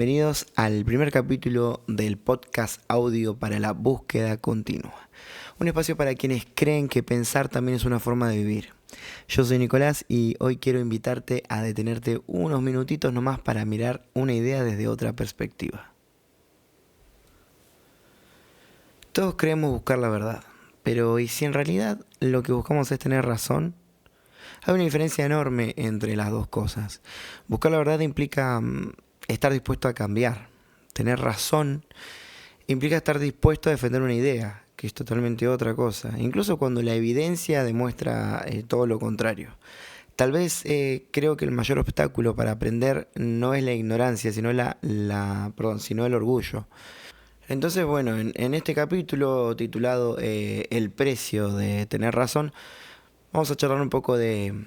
bienvenidos al primer capítulo del podcast audio para la búsqueda continua. Un espacio para quienes creen que pensar también es una forma de vivir. Yo soy Nicolás y hoy quiero invitarte a detenerte unos minutitos nomás para mirar una idea desde otra perspectiva. Todos creemos buscar la verdad, pero ¿y si en realidad lo que buscamos es tener razón? Hay una diferencia enorme entre las dos cosas. Buscar la verdad implica estar dispuesto a cambiar. Tener razón implica estar dispuesto a defender una idea, que es totalmente otra cosa, incluso cuando la evidencia demuestra todo lo contrario. Tal vez creo que el mayor obstáculo para aprender no es la ignorancia, sino sino el orgullo. Entonces, bueno, en este capítulo titulado El precio de tener razón, vamos a charlar un poco de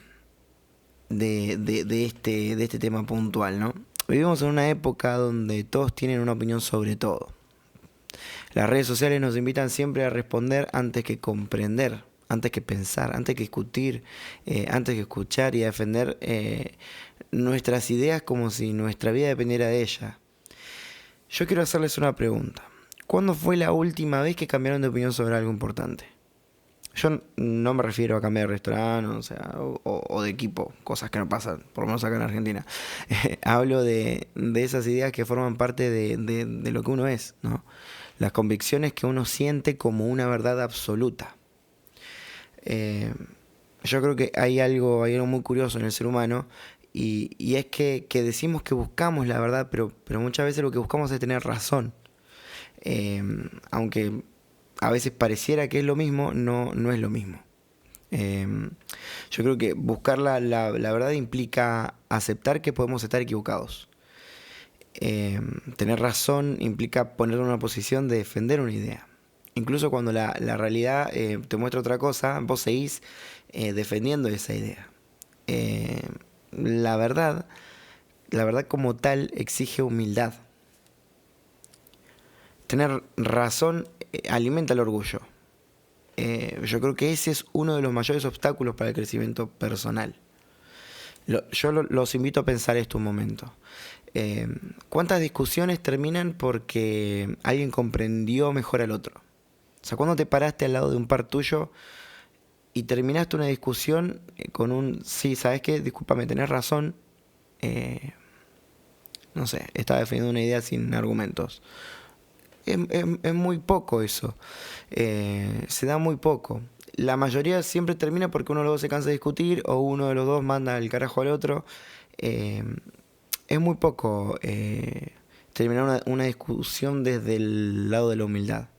este tema puntual, ¿no? Vivimos en una época donde todos tienen una opinión sobre todo. Las redes sociales nos invitan siempre a responder antes que comprender, antes que pensar, antes que discutir, antes que escuchar y a defender nuestras ideas como si nuestra vida dependiera de ellas. Yo quiero hacerles una pregunta. ¿Cuándo fue la última vez que cambiaron de opinión sobre algo importante? Yo no me refiero a cambiar de restaurante, o de equipo, cosas que no pasan, por lo menos acá en Argentina. Hablo de esas ideas que forman parte de lo que uno es, ¿no? Las convicciones que uno siente como una verdad absoluta. Yo creo que hay algo muy curioso en el ser humano y es que decimos que buscamos la verdad, pero muchas veces lo que buscamos es tener razón. Aunque a veces pareciera que es lo mismo, no es lo mismo. Yo creo que buscar la verdad implica aceptar que podemos estar equivocados. Tener razón implica poner en una posición de defender una idea. Incluso cuando la realidad te muestra otra cosa, vos seguís defendiendo esa idea. La verdad como tal exige humildad. Tener razón alimenta el orgullo. Yo creo que ese es uno de los mayores obstáculos para el crecimiento personal. Yo los invito a pensar esto un momento. ¿Cuántas discusiones terminan porque alguien comprendió mejor al otro? O sea, ¿cuándo te paraste al lado de un par tuyo y terminaste una discusión con un sí, ¿sabes qué? Discúlpame, tenés razón. No sé, estaba defendiendo una idea sin argumentos. Es muy poco eso. Se da muy poco. La mayoría siempre termina porque uno de los dos se cansa de discutir o uno de los dos manda el carajo al otro. Es muy poco terminar una discusión desde el lado de la humildad.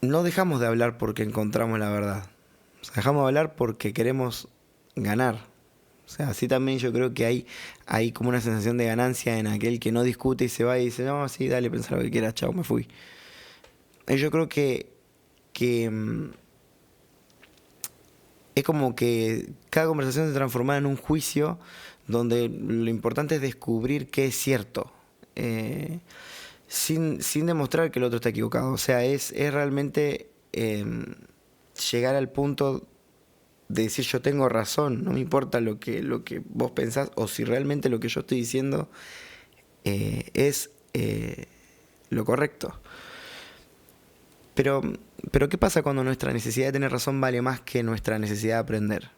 No dejamos de hablar porque encontramos la verdad. O sea, dejamos de hablar porque queremos ganar. O sea, así también yo creo que hay como una sensación de ganancia en aquel que no discute y se va y dice, no, sí, dale, pensá lo que quieras, chao, me fui. Yo creo que es como que cada conversación se transforma en un juicio donde lo importante es descubrir qué es cierto, sin demostrar que el otro está equivocado. O sea, es realmente llegar al punto de decir yo tengo razón, no me importa lo que vos pensás o si realmente lo que yo estoy diciendo es lo correcto. Pero ¿qué pasa cuando nuestra necesidad de tener razón vale más que nuestra necesidad de aprender?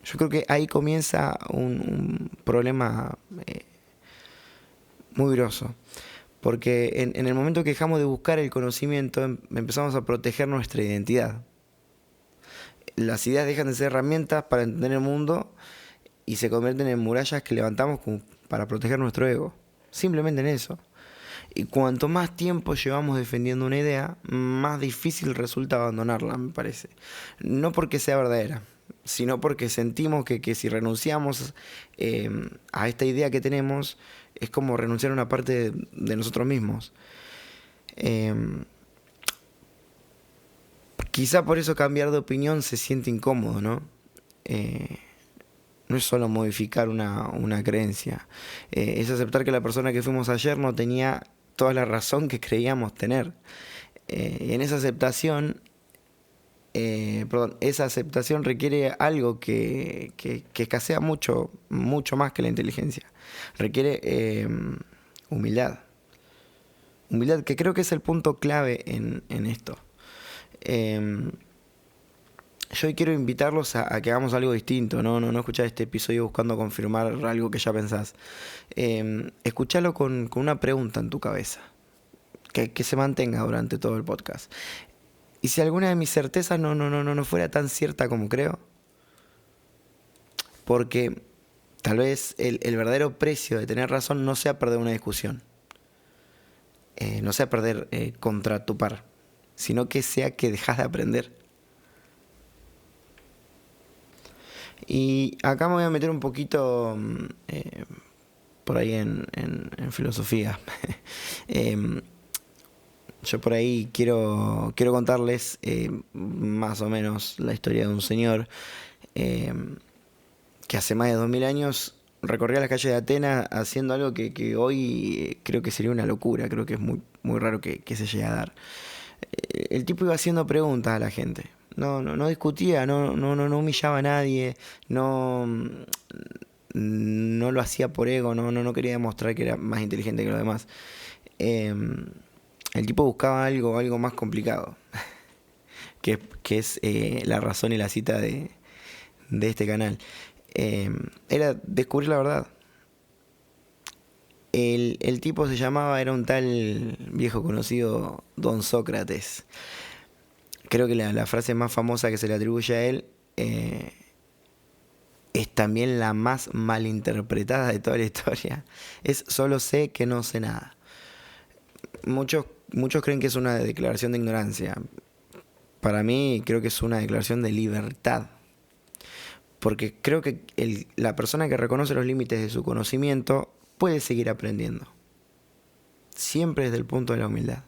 Yo creo que ahí comienza un problema muy grosso. Porque en el momento que dejamos de buscar el conocimiento, empezamos a proteger nuestra identidad. Las ideas dejan de ser herramientas para entender el mundo y se convierten en murallas que levantamos como para proteger nuestro ego. Simplemente en eso. Y cuanto más tiempo llevamos defendiendo una idea, más difícil resulta abandonarla, me parece. No porque sea verdadera, sino porque sentimos que si renunciamos a esta idea que tenemos, es como renunciar a una parte de nosotros mismos. Quizá por eso cambiar de opinión se siente incómodo, ¿no? No es solo modificar una creencia, es aceptar que la persona que fuimos ayer no tenía toda la razón que creíamos tener. Y en esa aceptación esa aceptación requiere algo que escasea mucho, mucho más que la inteligencia. Requiere humildad. Humildad, que creo que es el punto clave en esto. Yo hoy quiero invitarlos a que hagamos algo distinto, no escuchar este episodio buscando confirmar algo que ya pensás. Escuchalo con una pregunta en tu cabeza, que se mantenga durante todo el podcast. Y si alguna de mis certezas no fuera tan cierta como creo, porque tal vez el verdadero precio de tener razón no sea perder una discusión, no sea perder contra tu par, sino que sea que dejas de aprender. Y acá me voy a meter un poquito por ahí en filosofía. Yo por ahí quiero contarles más o menos la historia de un señor que hace más de 2000 años recorría las calles de Atenas haciendo algo que hoy creo que sería una locura, creo que es muy raro que se llegue a dar. El tipo iba haciendo preguntas a la gente. No discutía, no humillaba a nadie, no lo hacía por ego, no quería demostrar que era más inteligente que los demás. El tipo buscaba algo más complicado, que es la razón y la cita de este canal. Era descubrir la verdad. El tipo era un tal viejo conocido Don Sócrates. Creo que la frase más famosa que se le atribuye a él es también la más malinterpretada de toda la historia. Es solo sé que no sé nada. Muchos creen que es una declaración de ignorancia. Para mí creo que es una declaración de libertad. Porque creo que la persona que reconoce los límites de su conocimiento puede seguir aprendiendo. Siempre desde el punto de la humildad.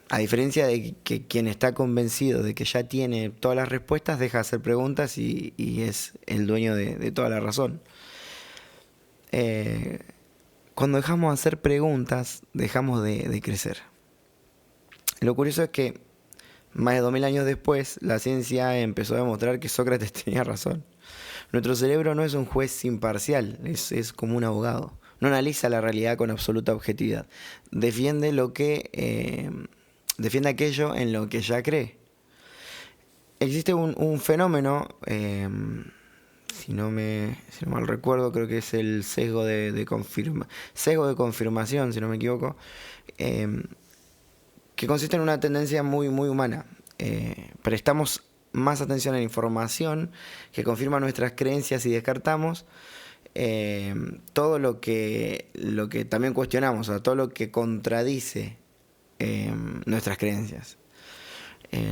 A diferencia de que quien está convencido de que ya tiene todas las respuestas, deja de hacer preguntas y es el dueño de toda la razón. Cuando dejamos de hacer preguntas, dejamos de crecer. Lo curioso es que más de 2000 años después, la ciencia empezó a demostrar que Sócrates tenía razón. Nuestro cerebro no es un juez imparcial, es como un abogado. No analiza la realidad con absoluta objetividad. Defiende aquello en lo que ya cree. Existe un fenómeno, si no mal recuerdo, creo que es el sesgo de confirmación, si no me equivoco, que consiste en una tendencia muy humana. Prestamos más atención a la información que confirma nuestras creencias y descartamos todo lo que también cuestionamos, o sea, todo lo que contradice nuestras creencias.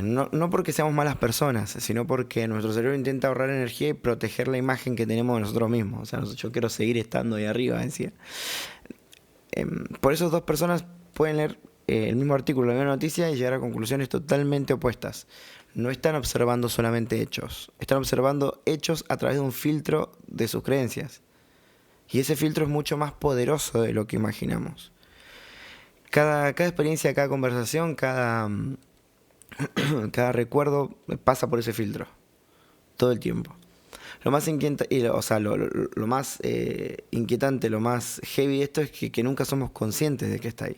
No porque seamos malas personas, sino porque nuestro cerebro intenta ahorrar energía y proteger la imagen que tenemos de nosotros mismos. O sea, yo quiero seguir estando ahí arriba, decía. Por eso dos personas pueden leer el mismo artículo, la misma noticia y llegar a conclusiones totalmente opuestas. No están observando solamente hechos, están observando hechos a través de un filtro de sus creencias. Y ese filtro es mucho más poderoso de lo que imaginamos. Cada experiencia, cada conversación, cada recuerdo pasa por ese filtro todo el tiempo. Lo más inquietante, lo más inquietante, lo más heavy de esto es que nunca somos conscientes de que está ahí.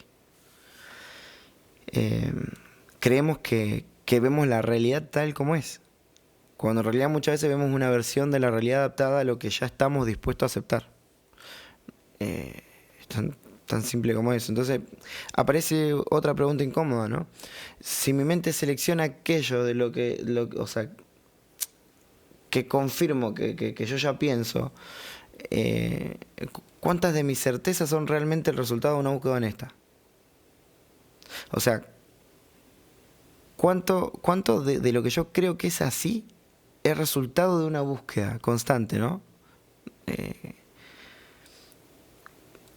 Creemos que vemos la realidad tal como es, cuando en realidad muchas veces vemos una versión de la realidad adaptada a lo que ya estamos dispuestos a aceptar. Es tan simple como eso. Entonces aparece otra pregunta incómoda, ¿no? Si mi mente selecciona aquello de lo que confirmo que yo ya pienso, ¿cuántas de mis certezas son realmente el resultado de una búsqueda honesta? O sea, ¿cuánto de lo que yo creo que es así es resultado de una búsqueda constante, ¿no?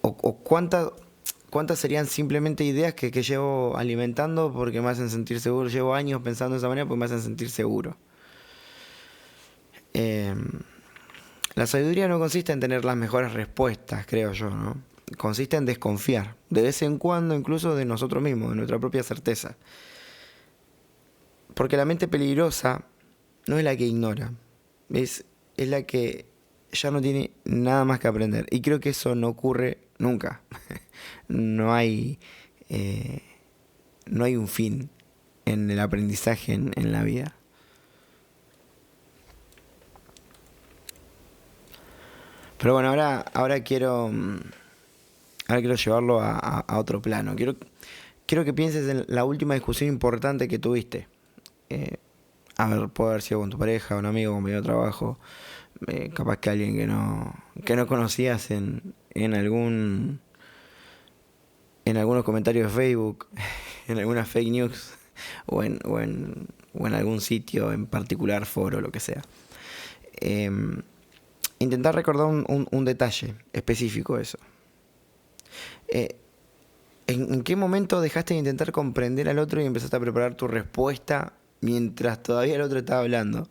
O cuántas serían simplemente ideas que llevo alimentando porque me hacen sentir seguro. Llevo años pensando de esa manera porque me hacen sentir seguro. La sabiduría no consiste en tener las mejores respuestas, creo yo, ¿no? Consiste en desconfiar, de vez en cuando incluso de nosotros mismos, de nuestra propia certeza. Porque la mente peligrosa no es la que ignora, es la que ya no tiene nada más que aprender. Y creo que eso no ocurre nunca. No hay, eh, no hay un fin en el aprendizaje en la vida. Pero bueno, ahora quiero llevarlo a otro plano. Quiero que pienses en la última discusión importante que tuviste. Eh, a ver, puede haber sido con tu pareja, un amigo, un compañero de trabajo, capaz que alguien que no conocías en algunos comentarios de Facebook, en algunas fake news, o en algún sitio en particular, foro, lo que sea. Eh, Intentar recordar un detalle específico de eso. Eh, ¿En qué momento dejaste de intentar comprender al otro y empezaste a preparar tu respuesta mientras todavía el otro estaba hablando?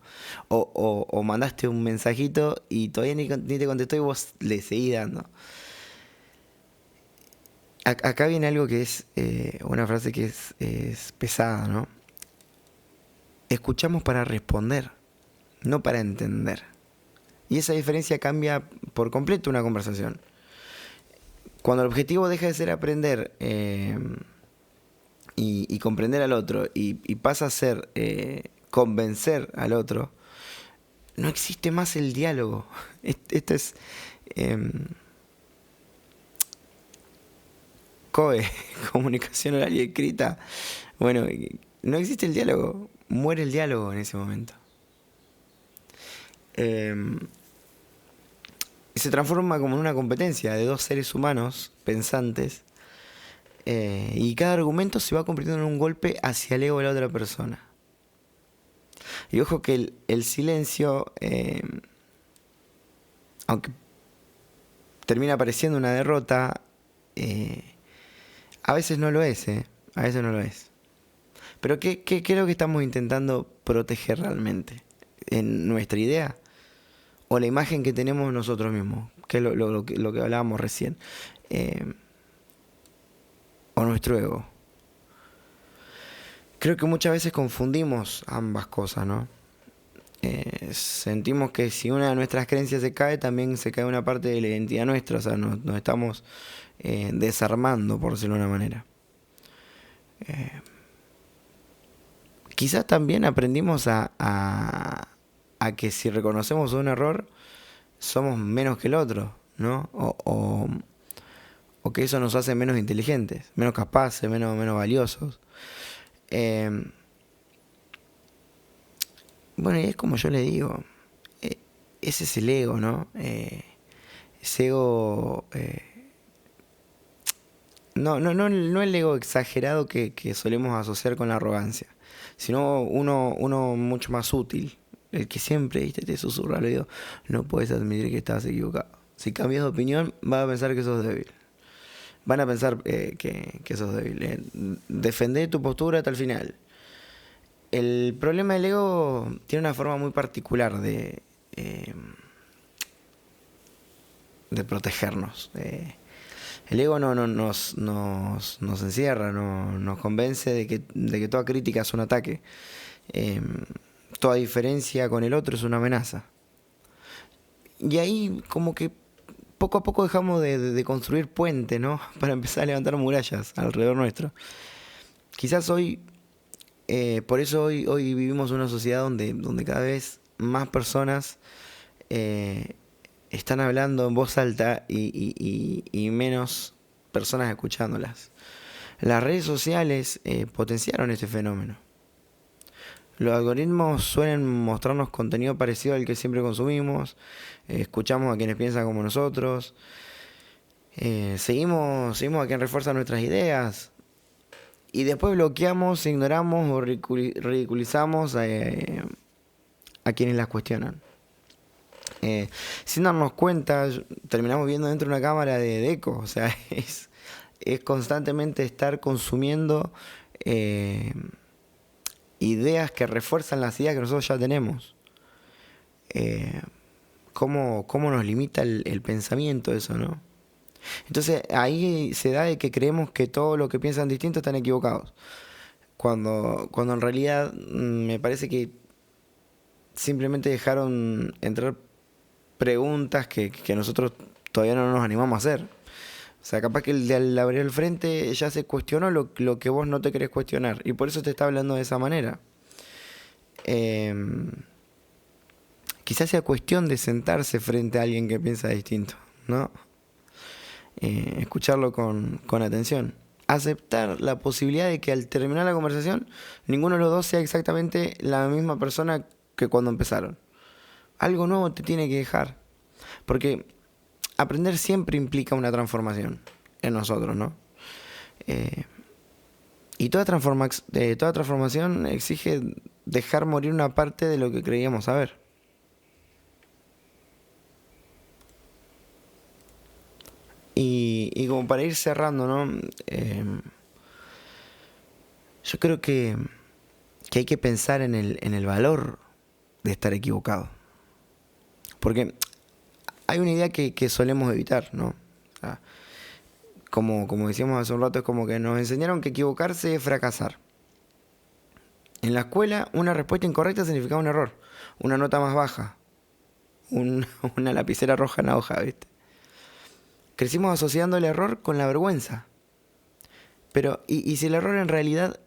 O mandaste un mensajito y todavía ni te contestó y vos le seguís dando. Acá viene algo que es una frase que es pesada, ¿no? Escuchamos para responder, no para entender. Y esa diferencia cambia por completo una conversación. Cuando el objetivo deja de ser aprender y comprender al otro y pasa a ser convencer al otro, no existe más el diálogo. Esto es COE, comunicación oral y escrita. Bueno, no existe el diálogo, muere el diálogo en ese momento. Se transforma como en una competencia de dos seres humanos pensantes, y cada argumento se va convirtiendo en un golpe hacia el ego de la otra persona. Y ojo que el silencio, aunque termina pareciendo una derrota, a veces no lo es, a veces no lo es. Pero ¿qué es lo que estamos intentando proteger realmente? ¿En nuestra idea? ¿O la imagen que tenemos nosotros mismos? Que es lo que hablábamos recién. ¿O nuestro ego? Creo que muchas veces confundimos ambas cosas, ¿no? Sentimos que si una de nuestras creencias se cae, también se cae una parte de la identidad nuestra. O sea, nos estamos desarmando, por decirlo de una manera. Quizás también aprendimos a que si reconocemos un error, somos menos que el otro, ¿no? O que eso nos hace menos inteligentes, menos capaces, menos valiosos. Bueno, y es como yo le digo, ese es el ego, ¿no? Ese ego, no el ego exagerado que solemos asociar con la arrogancia, sino uno mucho más útil, el que siempre, ¿viste?, te susurra al oído: no puedes admitir que estás equivocado. Si cambias de opinión, vas a pensar que sos débil. Van a pensar que sos débil. Defendé tu postura hasta el final. El problema del ego tiene una forma muy particular de protegernos. El ego nos encierra, nos convence de que toda crítica es un ataque. Toda diferencia con el otro es una amenaza. Y ahí como que poco a poco dejamos de construir puentes, ¿no? Para empezar a levantar murallas alrededor nuestro. Quizás por eso hoy vivimos una sociedad donde cada vez más personas están hablando en voz alta y menos personas escuchándolas. Las redes sociales potenciaron este fenómeno. Los algoritmos suelen mostrarnos contenido parecido al que siempre consumimos. Escuchamos a quienes piensan como nosotros. Seguimos a quien refuerza nuestras ideas. Y después bloqueamos, ignoramos o ridiculizamos a quienes las cuestionan. Sin darnos cuenta, terminamos viendo dentro de una cámara de eco. O sea, es constantemente estar consumiendo ideas que refuerzan las ideas que nosotros ya tenemos. ¿Cómo nos limita el pensamiento eso, no? Entonces ahí se da de que creemos que todo lo que piensan distinto están equivocados. cuando en realidad me parece que simplemente dejaron entrar preguntas que nosotros todavía no nos animamos a hacer. O sea, capaz que el de al abrir el frente ya se cuestionó lo que vos no te querés cuestionar. Y por eso te está hablando de esa manera. Eh, Quizás sea cuestión de sentarse frente a alguien que piensa distinto, ¿no? Escucharlo con atención. Aceptar la posibilidad de que al terminar la conversación, ninguno de los dos sea exactamente la misma persona que cuando empezaron. Algo nuevo te tiene que dejar. Porque aprender siempre implica una transformación en nosotros, ¿no? Y toda transformación exige dejar morir una parte de lo que creíamos saber. Y como para ir cerrando, ¿no? Yo creo que hay que pensar en el valor de estar equivocado. Porque hay una idea que solemos evitar, ¿no? O sea, como decíamos hace un rato, es como que nos enseñaron que equivocarse es fracasar. En la escuela, una respuesta incorrecta significaba un error, una nota más baja, una lapicera roja en la hoja, ¿viste? Crecimos asociando el error con la vergüenza. Pero, ¿y si el error en realidad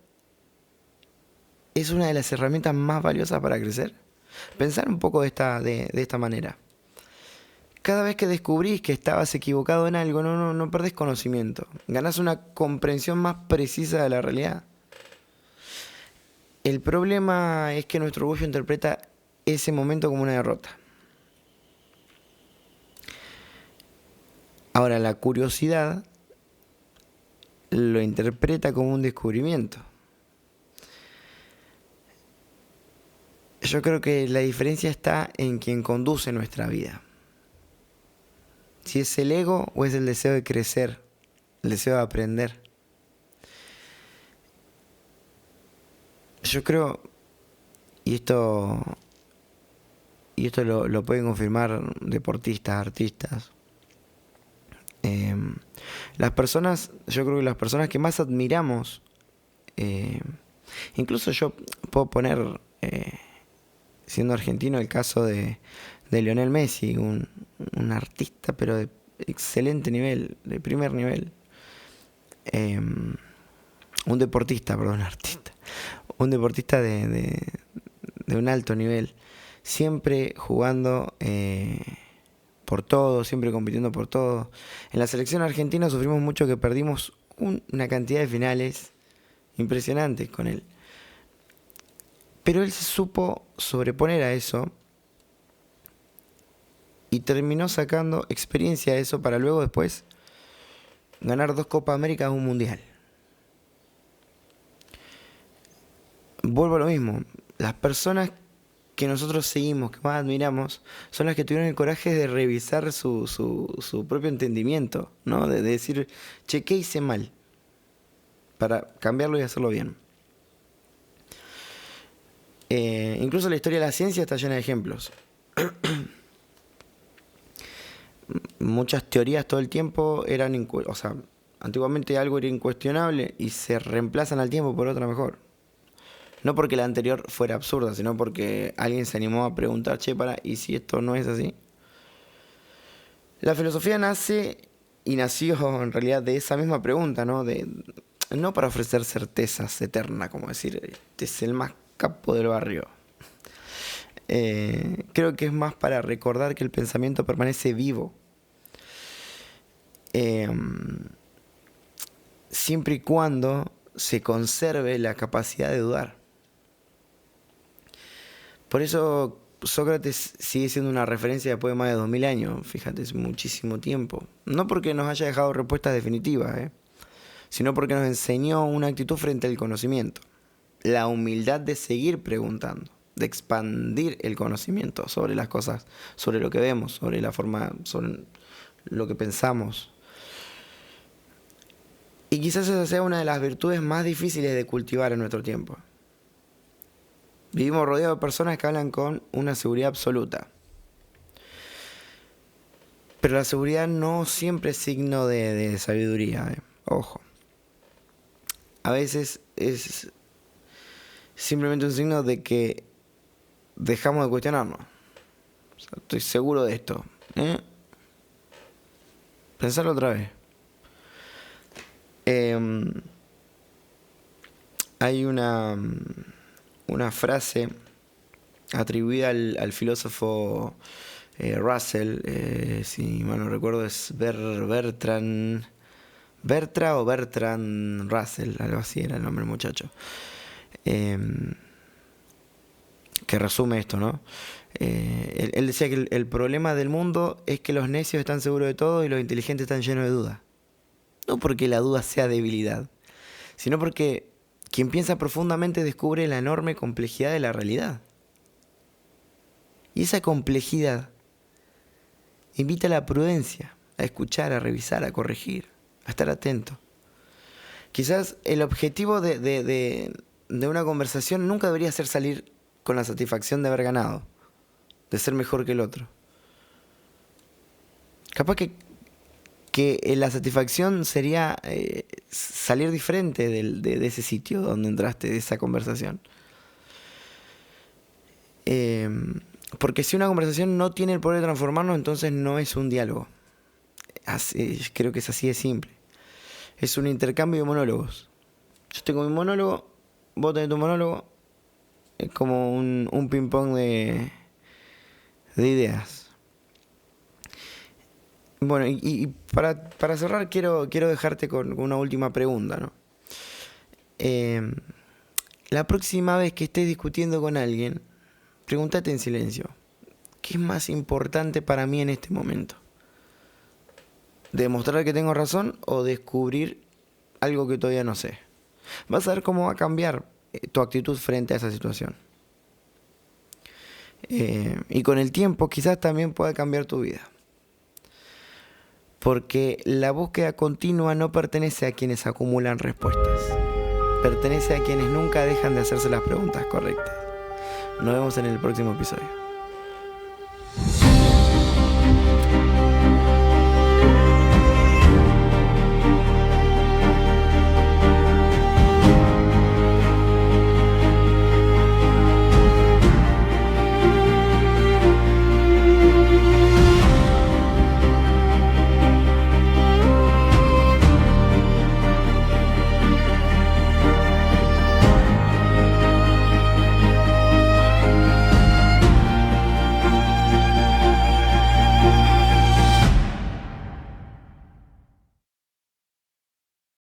es una de las herramientas más valiosas para crecer? Pensar un poco de esta manera. Cada vez que descubrís que estabas equivocado en algo, no perdés conocimiento. Ganás una comprensión más precisa de la realidad. El problema es que nuestro orgullo interpreta ese momento como una derrota. Ahora, la curiosidad lo interpreta como un descubrimiento. Yo creo que la diferencia está en quien conduce nuestra vida. Si es el ego o es el deseo de crecer, el deseo de aprender. Yo creo, y esto lo pueden confirmar deportistas, artistas, yo creo que las personas que más admiramos, incluso yo puedo poner, siendo argentino, el caso de Lionel Messi, un artista pero de excelente nivel, de primer nivel, un deportista, perdón, artista, un deportista de un alto nivel, siempre jugando por todo, siempre compitiendo por todo. En la selección argentina sufrimos mucho que perdimos una cantidad de finales impresionantes con él. Pero él se supo sobreponer a eso y terminó sacando experiencia de eso para luego después ganar 2 Copas América y un Mundial. Vuelvo a lo mismo, las personas que nosotros seguimos, que más admiramos, son las que tuvieron el coraje de revisar su propio entendimiento, ¿no? De decir, che, ¿qué hice mal? Para cambiarlo y hacerlo bien. Incluso la historia de la ciencia está llena de ejemplos. Muchas teorías todo el tiempo eran, o sea, antiguamente algo era incuestionable y se reemplazan al tiempo por otra mejor. No porque la anterior fuera absurda, sino porque alguien se animó a preguntar, che, ¿y si esto no es así? La filosofía nace y nació en realidad de esa misma pregunta, ¿no? No para ofrecer certezas eternas, como decir, este es el más capo del barrio. Creo que es más para recordar que el pensamiento permanece vivo. Siempre y cuando se conserve la capacidad de dudar. Por eso Sócrates sigue siendo una referencia después de más de 2000 años, fíjate, es muchísimo tiempo. No porque nos haya dejado respuestas definitivas, sino porque nos enseñó una actitud frente al conocimiento. La humildad de seguir preguntando, de expandir el conocimiento sobre las cosas, sobre lo que vemos, sobre la forma, sobre lo que pensamos. Y quizás esa sea una de las virtudes más difíciles de cultivar en nuestro tiempo. Vivimos rodeados de personas que hablan con una seguridad absoluta. Pero la seguridad no siempre es signo de sabiduría, ojo. A veces es simplemente un signo de que dejamos de cuestionarnos. O sea, estoy seguro de esto. Pensarlo otra vez. Hay una frase atribuida al filósofo Russell, si mal no recuerdo es Bertrand Russell, algo así era el nombre del muchacho, que resume esto, ¿no? Él decía que el problema del mundo es que los necios están seguros de todo y los inteligentes están llenos de dudas. No porque la duda sea debilidad, sino porque quien piensa profundamente descubre la enorme complejidad de la realidad. Y esa complejidad invita a la prudencia, a escuchar, a revisar, a corregir, a estar atento. Quizás el objetivo de una conversación nunca debería ser salir con la satisfacción de haber ganado, de ser mejor que el otro. Capaz que la satisfacción sería salir diferente de ese sitio donde entraste, de esa conversación. Porque si una conversación no tiene el poder de transformarnos, entonces no es un diálogo. Creo que es así de simple. Es un intercambio de monólogos. Yo tengo mi monólogo, vos tenés tu monólogo. Es como un ping-pong de ideas. Bueno, y para cerrar quiero dejarte con una última pregunta, ¿no? La próxima vez que estés discutiendo con alguien, pregúntate en silencio, ¿qué es más importante para mí en este momento? ¿Demostrar que tengo razón o descubrir algo que todavía no sé? Vas a ver cómo va a cambiar tu actitud frente a esa situación. Y con el tiempo quizás también pueda cambiar tu vida. Porque la búsqueda continua no pertenece a quienes acumulan respuestas. Pertenece a quienes nunca dejan de hacerse las preguntas correctas. Nos vemos en el próximo episodio.